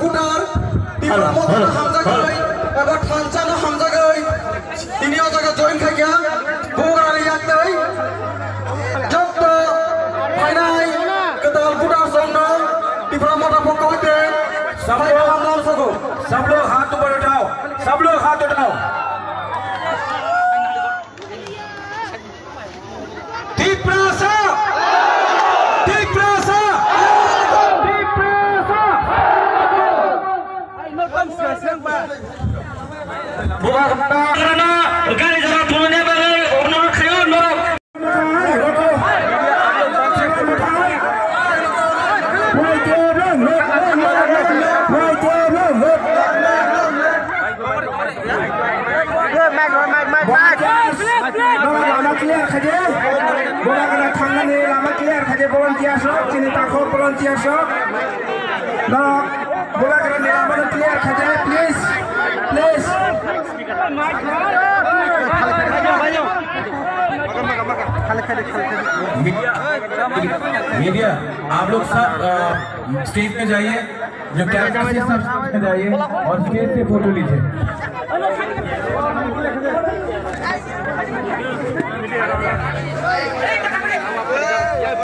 ভুটার ত্রিপুরা মধ্যে হামজা গই এবার থানচানো হামজা গই তিনিও জায়গা জয়েন খাইয়া বুগালি ইয়াকতই যত ফাইনাই কতল ভুটার জন্য ত্রিপুরা মধ্যে পক্ষ হইতে সবাই হামলা সগো सब लोग हाथ ऊपर उठाओ, सब लोग हाथ उठाओ। त्रिपुरा गाड़ी जमा पुणे बगल उन्होंने खयो लोग lama clear saja, bola kena tangan ni lama clear saja volunteer sok, sini takut volunteer sok, bola kena ni lama clear saja, please. Media आप लोग सब स्टेज में जाइए, जो कैमरा है सब स्टेज में जाइए और स्टेज से फोटो लीजिए।